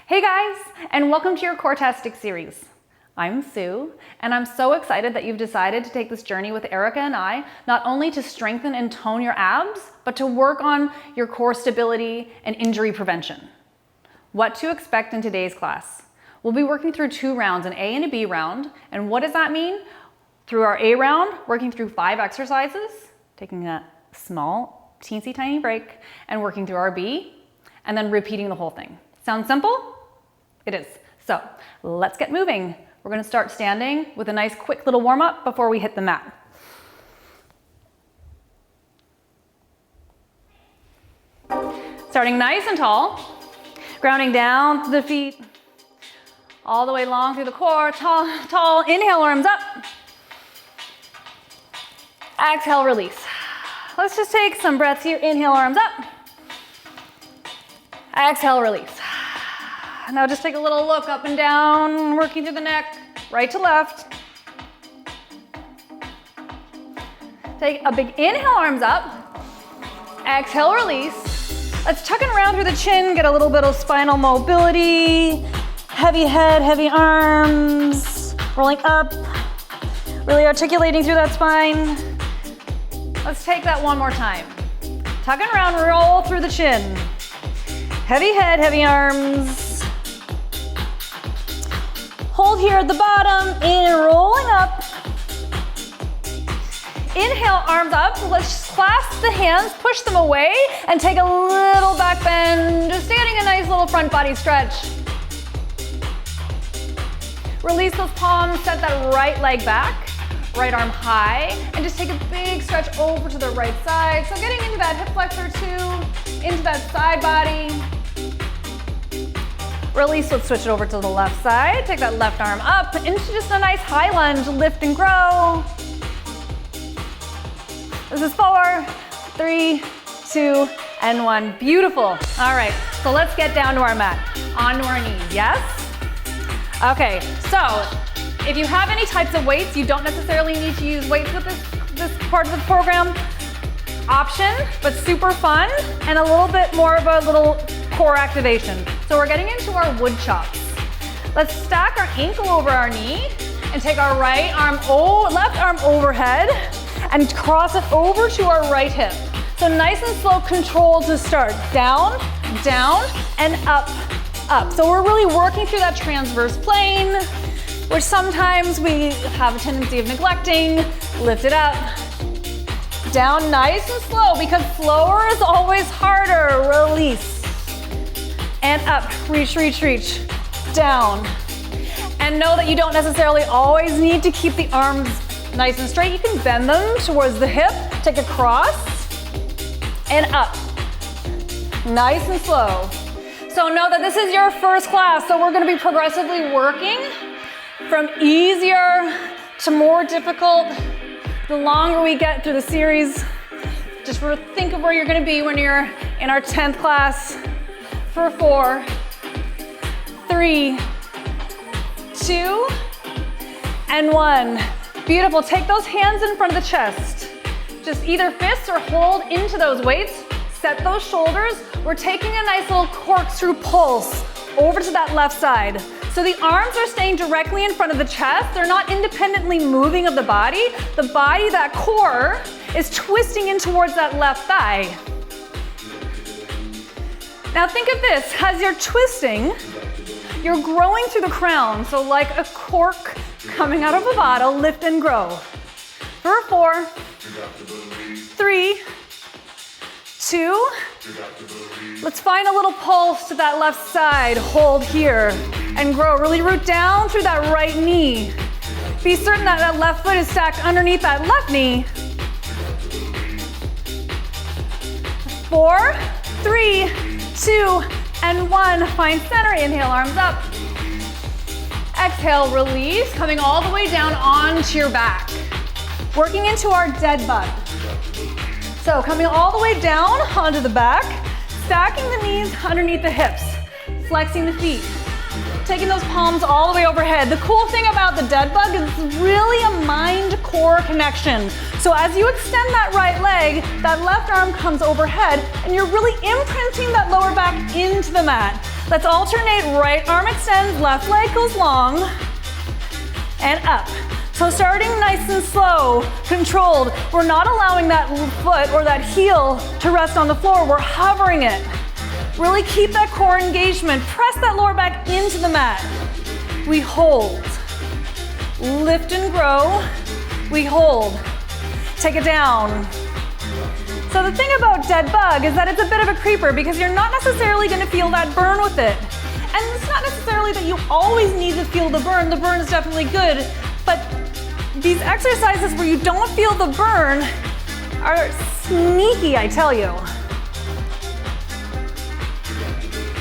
Hey guys, and welcome to your Core-Tastic series. I'm Sue, and I'm so excited that you've decided to take this journey with Erica and I, not only to strengthen and tone your abs, but to work on your core stability and injury prevention. What to expect in today's class? We'll be working through 2 rounds, an A and a B round, and what does that mean? Through our A round, working through 5 exercises, taking a small, teensy tiny break, and working through our B, and then repeating the whole thing. Sound simple? It is. So let's get moving. We're going to start standing with a nice quick little warm up before we hit the mat. Starting nice and tall, grounding down to the feet, all the way long through the core, tall, inhale, arms up. Exhale, release. Let's just take some breaths here. Inhale, arms up. Exhale, release. Now just take a little look up and down, working through the neck, right to left. Take a big inhale, arms up. Exhale, release. Let's tuck and round through the chin, get a little bit of spinal mobility. Heavy head, heavy arms, rolling up, really articulating through that spine. Let's take that one more time. Tuck and round, roll through the chin. Heavy head, heavy arms. Hold here at the bottom, in, rolling up. Inhale, arms up. Let's clasp the hands, push them away, and take a little back bend. Just getting a nice little front body stretch. Release those palms, set that right leg back, right arm high, and just take a big stretch over to the right side. So getting into that hip flexor too, into that side body. Release, let's switch it over to the left side. Take that left arm up into just a nice high lunge, lift and grow. This is 4, 3, 2, and 1. Beautiful. All right, so let's get down to our mat. Onto our knees, yes? Okay, so if you have any types of weights, you don't necessarily need to use weights with this part of the program. Option, but super fun, and a little bit more of a little core activation. So we're getting into our wood chops. Let's stack our ankle over our knee and take our right arm, left arm overhead and cross it over to our right hip. So nice and slow control to start. Down, down, and up, up. So we're really working through that transverse plane, which sometimes we have a tendency of neglecting. Lift it up. Down nice and slow, because slower is always harder. Release. And up, reach, reach, reach, down. And know that you don't necessarily always need to keep the arms nice and straight. You can bend them towards the hip, take a cross, and up. Nice and slow. So know that this is your first class, so we're gonna be progressively working from easier to more difficult. The longer we get through the series, just think of where you're gonna be when you're in our 10th class. For 4, 3, 2, and 1. Beautiful. Take those hands in front of the chest. Just either fists or hold into those weights. Set those shoulders. We're taking a nice little corkscrew pulse over to that left side. So the arms are staying directly in front of the chest. They're not independently moving of the body. The body, that core, is twisting in towards that left thigh. Now think of this, as you're twisting, you're growing through the crown. So like a cork coming out of a bottle, lift and grow. For 4, 3, 2, let's find a little pulse to that left side. Hold here and grow. Really root down through that right knee. Be certain that that left foot is stacked underneath that left knee. 4, 3, 2, and 1. Find center. Inhale, arms up. Exhale, release. Coming all the way down onto your back. Working into our dead bug. So coming all the way down onto the back, stacking the knees underneath the hips, flexing the feet. Taking those palms all the way overhead. The cool thing about the dead bug is it's really a mind-core connection. So as you extend that right leg, that left arm comes overhead, and you're really imprinting that lower back into the mat. Let's alternate. Right arm extends, left leg goes long, and up. So starting nice and slow, controlled. We're not allowing that foot or that heel to rest on the floor. We're hovering it. Really keep that core engagement. Press that lower back into the mat. We hold. Lift and grow. We hold. Take it down. So the thing about dead bug is that it's a bit of a creeper because you're not necessarily going to feel that burn with it. And it's not necessarily that you always need to feel the burn. The burn is definitely good. But these exercises where you don't feel the burn are sneaky, I tell you.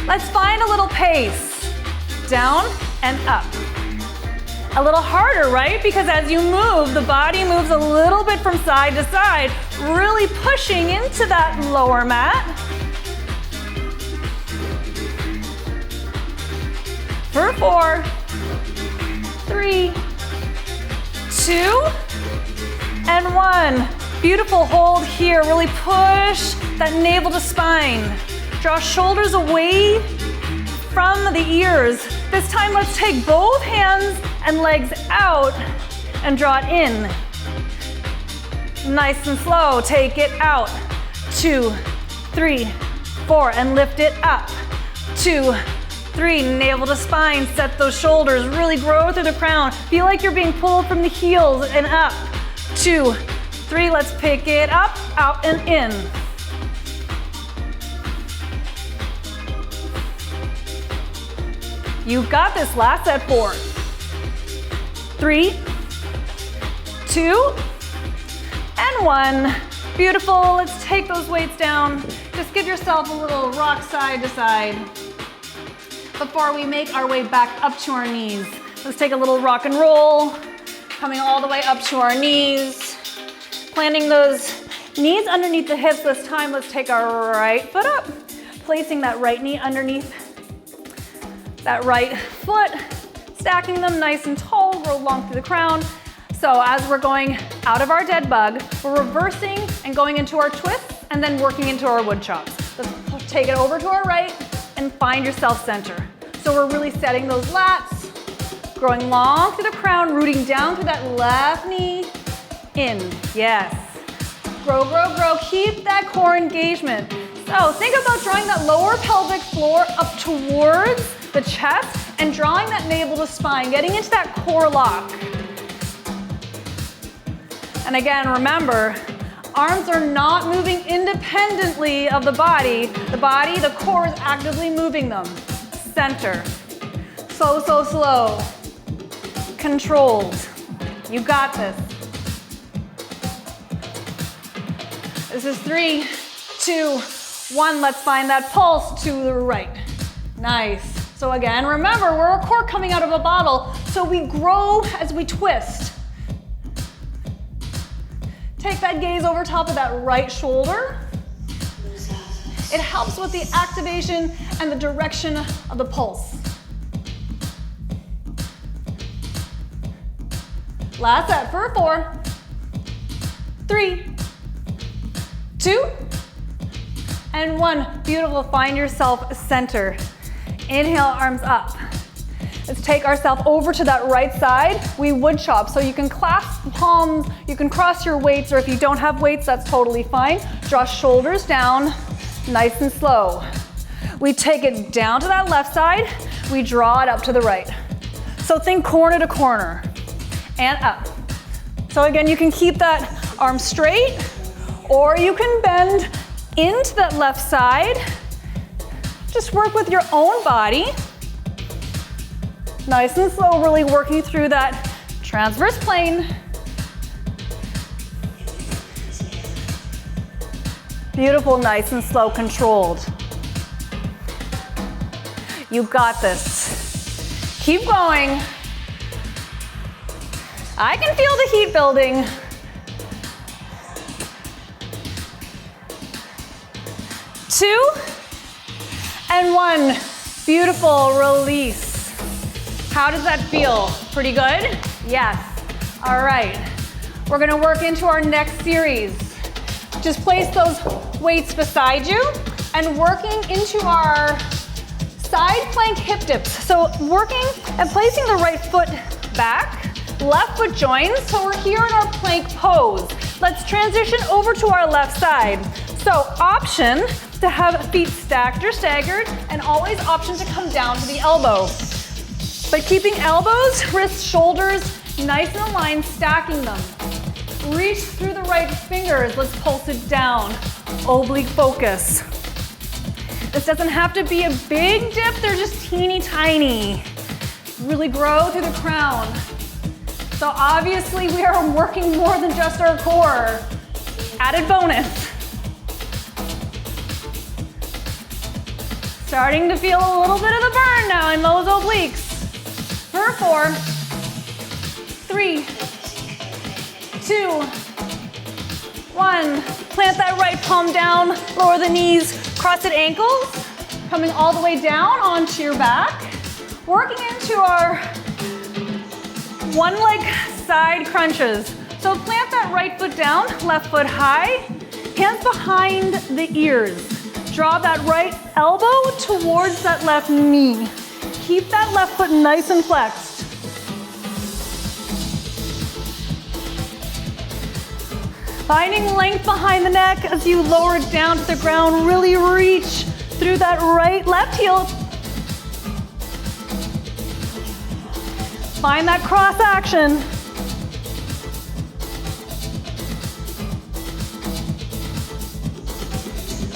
Let's find a little pace. Down and up. A little harder, right? Because as you move, the body moves a little bit from side to side, really pushing into that lower mat. For 4, 3, 2, and 1. Beautiful hold here. Really push that navel to spine. Draw shoulders away from the ears. This time, let's take both hands and legs out and draw it in. Nice and slow. Take it out. 2, 3, 4, and lift it up. 2, 3, navel to spine. Set those shoulders. Really grow through the crown. Feel like you're being pulled from the heels and up. 2, 3, let's pick it up, out and in. You've got this. Last set. 4, 3, 2, and 1. Beautiful. Let's take those weights down. Just give yourself a little rock side to side before we make our way back up to our knees. Let's take a little rock and roll, coming all the way up to our knees. Planting those knees underneath the hips this time. Let's take our right foot up, placing that right knee underneath that right foot, stacking them nice and tall, roll long through the crown. So as we're going out of our dead bug, we're reversing and going into our twists and then working into our wood chops. Let's take it over to our right and find yourself center. So we're really setting those lats, growing long through the crown, rooting down through that left knee, in, yes. Grow, grow, grow, keep that core engagement. So think about drawing that lower pelvic floor up towards the chest and drawing that navel to spine, getting into that core lock. And again, remember, arms are not moving independently of the body. The core is actively moving them. Center. Slow, slow, slow. Controlled. You got this. This is 3, 2, 1. Let's find that pulse to the right. Nice. So again, remember, we're a cork coming out of a bottle, so we grow as we twist. Take that gaze over top of that right shoulder. It helps with the activation and the direction of the pulse. Last set for 4, 3, 2, and 1. Beautiful. Find yourself center. Inhale, arms up. Let's take ourselves over to that right side. We wood chop, so you can clasp the palms, you can cross your weights, or if you don't have weights, that's totally fine. Draw shoulders down, nice and slow. We take it down to that left side, we draw it up to the right. So think corner to corner, and up. So again, you can keep that arm straight, or you can bend into that left side. Just work with your own body. Nice and slow, really working through that transverse plane. Beautiful, nice and slow, controlled. You got this. Keep going. I can feel the heat building. 2, and 1. Beautiful, release. How does that feel? Pretty good? Yes. All right. We're gonna work into our next series. Just place those weights beside you and working into our side plank hip dips. So working and placing the right foot back, left foot joins, so we're here in our plank pose. Let's transition over to our left side. So option to have feet stacked or staggered, and always option to come down to the elbow. But keeping elbows, wrists, shoulders nice and aligned, stacking them. Reach through the right fingers. Let's pulse it down. Oblique focus. This doesn't have to be a big dip, they're just teeny tiny. Really grow through the crown. So obviously we are working more than just our core. Added bonus. Starting to feel a little bit of the burn now in those obliques. For 4, 3, 2, 1. Plant that right palm down, lower the knees, crossed ankles, coming all the way down onto your back. Working into our one leg side crunches. So plant that right foot down, left foot high, hands behind the ears. Draw that right elbow towards that left knee. Keep that left foot nice and flexed. Finding length behind the neck as you lower it down to the ground. Really reach through that right left heel. Find that cross action.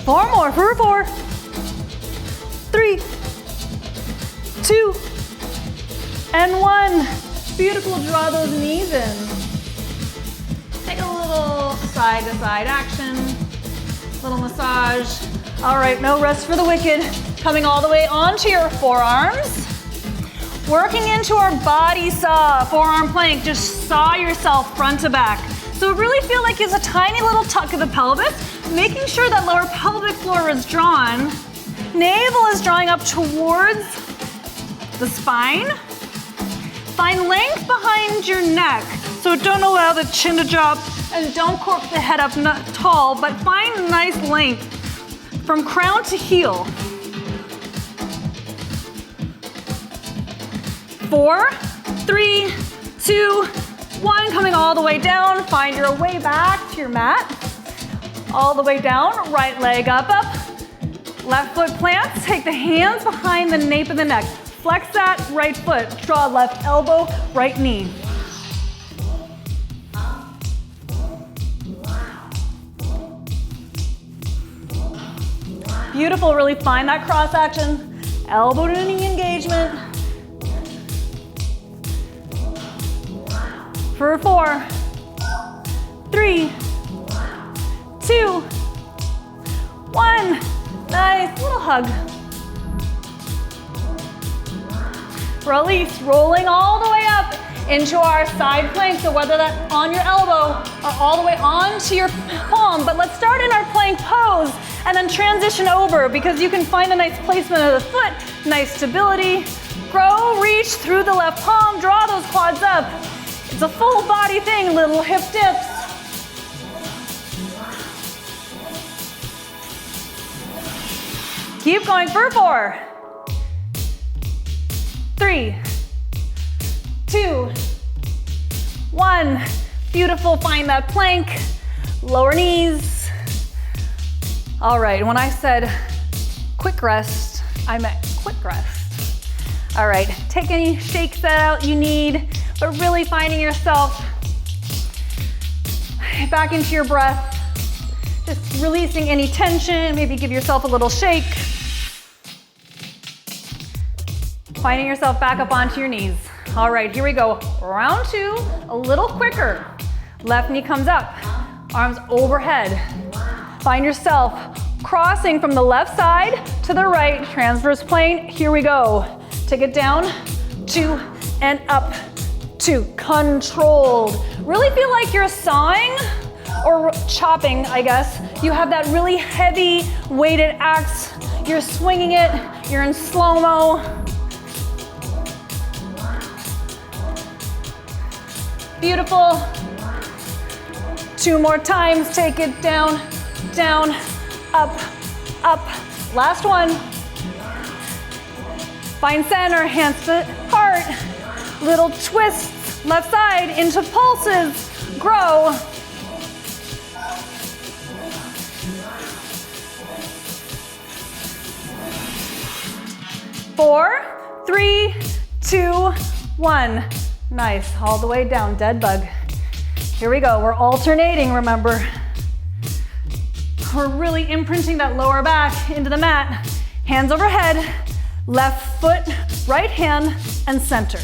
Four more, for 4, 3, 2, and 1. Beautiful, draw those knees in. Take a little side to side action, little massage. All right, no rest for the wicked. Coming all the way onto your forearms. Working into our body saw, forearm plank. Just saw yourself front to back. So really feel like it's a tiny little tuck of the pelvis, making sure that lower pelvic floor is drawn. Navel is drawing up towards the spine. Find length behind your neck. So don't allow the chin to drop and don't cork the head up not tall, but find nice length from crown to heel. 4, 3, 2, 1, coming all the way down. Find your way back to your mat. All the way down, right leg up. Left foot plants, take the hands behind the nape of the neck. Flex that right foot, draw left elbow, right knee. Beautiful, really find that cross action. Elbow to knee engagement. For 4, 3, 2, 1. Nice, little hug. Release, rolling all the way up into our side plank. So whether that's on your elbow or all the way onto your palm, but let's start in our plank pose and then transition over because you can find a nice placement of the foot, nice stability. Grow, reach through the left palm, draw those quads up. It's a full body thing, little hip dips. Keep going for 4, 3, 2, 1. Beautiful, find that plank, lower knees. All right, when I said quick rest, I meant quick rest. All right, take any shakes that out you need, but really finding yourself back into your breath. Just releasing any tension, maybe give yourself a little shake. Finding yourself back up onto your knees. All right, here we go. Round 2, a little quicker. Left knee comes up, arms overhead. Find yourself crossing from the left side to the right, transverse plane. Here we go. Take it down, 2, and up, 2. Controlled. Really feel like you're sawing or chopping, I guess. You have that really heavy weighted axe. You're swinging it, you're in slow-mo. Beautiful. 2 more times, take it down, down, up, up. Last one. Find center, hands to heart. Little twists, left side into pulses. Grow. Four, three, two, one. Nice, all the way down, dead bug. Here we go, we're alternating, remember. We're really imprinting that lower back into the mat. Hands overhead, left foot, right hand, and center.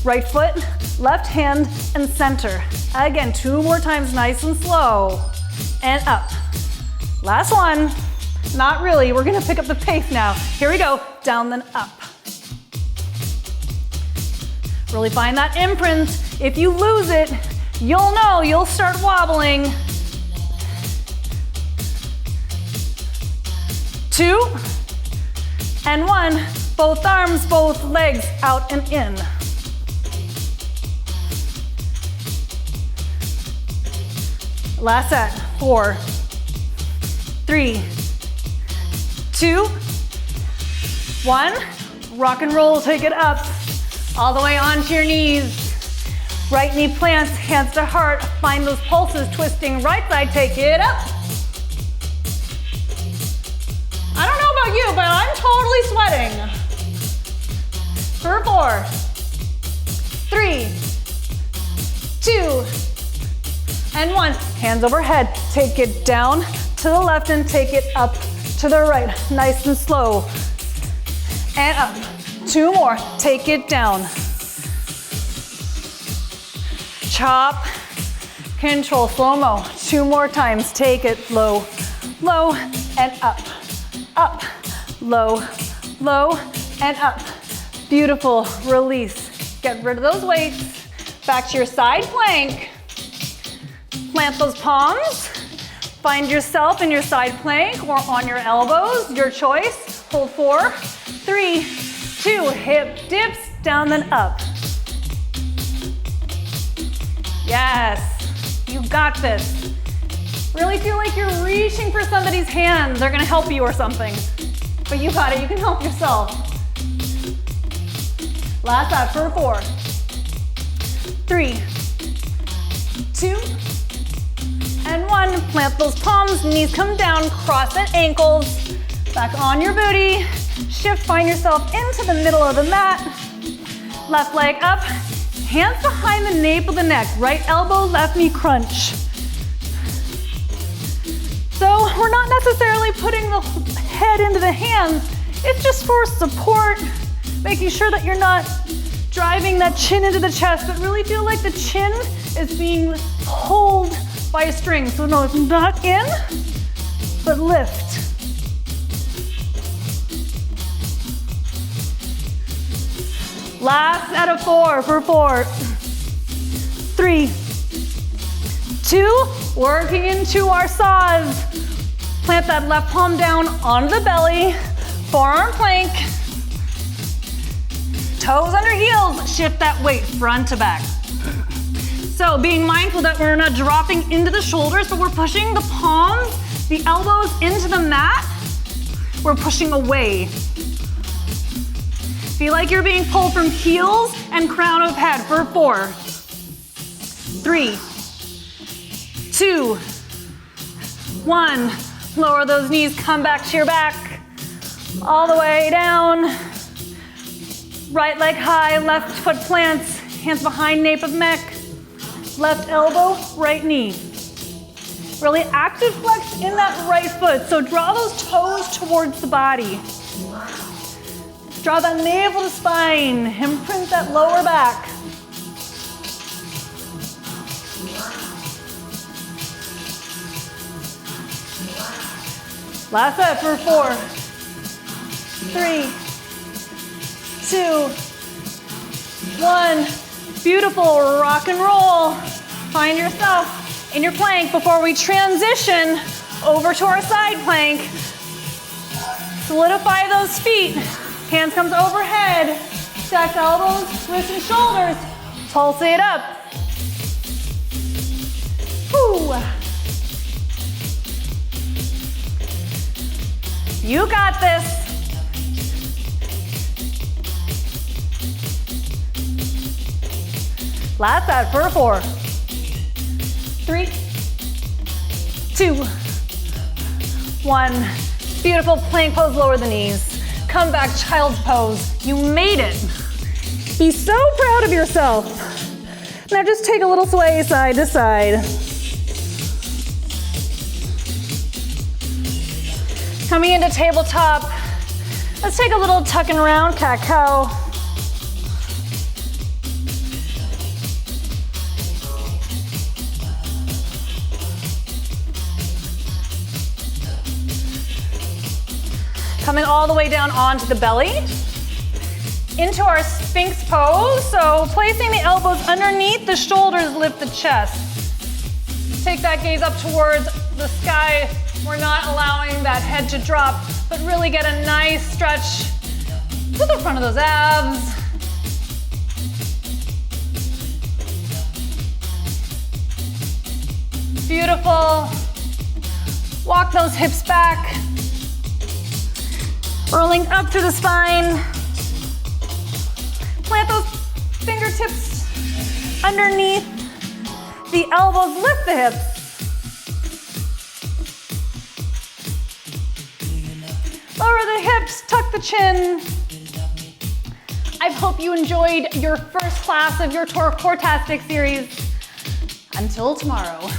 Right foot, left hand, and center. Again, 2 more times, nice and slow. And up. Last one. Not really, we're gonna pick up the pace now. Here we go, down then up. Really find that imprint. If you lose it, you'll know, you'll start wobbling. 2 and 1. Both arms, both legs out and in. Last set. 4, 3, 2, 1. Rock and roll, take it up. All the way onto your knees. Right knee plants, hands to heart. Find those pulses, twisting right side, take it up. I don't know about you, but I'm totally sweating. For 4, 3, 2, and 1. Hands overhead, take it down to the left and take it up to the right. Nice and slow. And up. 2 more, take it down. Chop, control, slow-mo. 2 more times, take it low, low, and up. Up, low, low, and up. Beautiful, release. Get rid of those weights. Back to your side plank. Plant those palms. Find yourself in your side plank or on your elbows, your choice. Hold 4, 3, 2, hip dips, down then up. Yes, you got this. Really feel like you're reaching for somebody's hand. They're gonna help you or something. But you got it, you can help yourself. Last set for 4, 3, 2, and 1. Plant those palms, knees come down, cross at ankles. Back on your booty. Shift, find yourself into the middle of the mat. Left leg up, hands behind the nape of the neck. Right elbow, left knee crunch. So we're not necessarily putting the head into the hands. It's just for support, making sure that you're not driving that chin into the chest, but really feel like the chin is being pulled by a string. So no, it's not in, but lift. Last out of 4 for 4, 3, 2, working into our saws. Plant that left palm down onto the belly, forearm plank. Toes under heels, shift that weight front to back. So being mindful that we're not dropping into the shoulders, but we're pushing the palms, the elbows into the mat. We're pushing away. Feel like you're being pulled from heels and crown of head for 4, 3, 2, 1. Lower those knees, come back to your back. All the way down. Right leg high, left foot plants, hands behind nape of neck. Left elbow, right knee. Really active flex in that right foot. So draw those toes towards the body. Draw that navel to spine, imprint that lower back. Last set for 4, 3, 2, 1. Beautiful, rock and roll. Find yourself in your plank before we transition over to our side plank. Solidify those feet. Hands comes overhead. Stack elbows, wrists and shoulders. Pulse it up. Woo. You got this. Last set for 4, 3, 2, 1. Beautiful plank pose, lower the knees. Come back, child's pose. You made it. Be so proud of yourself. Now just take a little sway side to side. Coming into tabletop, let's take a little tuck and round cat-cow. Coming all the way down onto the belly, into our Sphinx pose. So placing the elbows underneath the shoulders, lift the chest. Take that gaze up towards the sky. We're not allowing that head to drop, but really get a nice stretch to the front of those abs. Beautiful. Walk those hips back. Rolling up through the spine. Plant those fingertips underneath the elbows, lift the hips. Lower the hips, tuck the chin. I hope you enjoyed your first class of your Core-Tastic series. Until tomorrow.